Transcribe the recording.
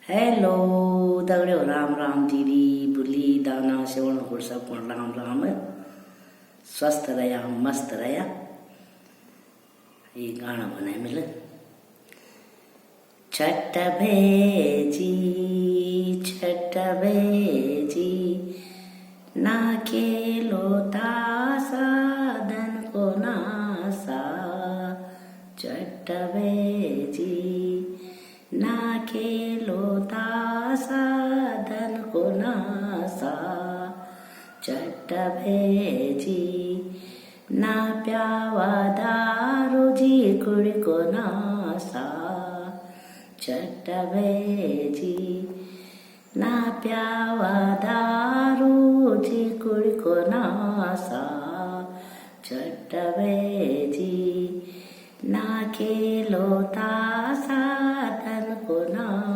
Hello दगड़ियों, राम राम दीदी बुली दाना सेवण को सब राम राम। स्वस्थ रया मस्त रया। ये गाना बनाए मिले। छठ भेजी ना खेलो तासा धन को नासा। छठ भेजी ना खेलो तासा धन को नासा। छठ भेजी ना प्यावा दारू जी कुड़ी को नासा। छठ भेजी ना प्यावा दारू जी कुड़ी को नासा। छठ भेजी ना खेलो तासा धन को नासा।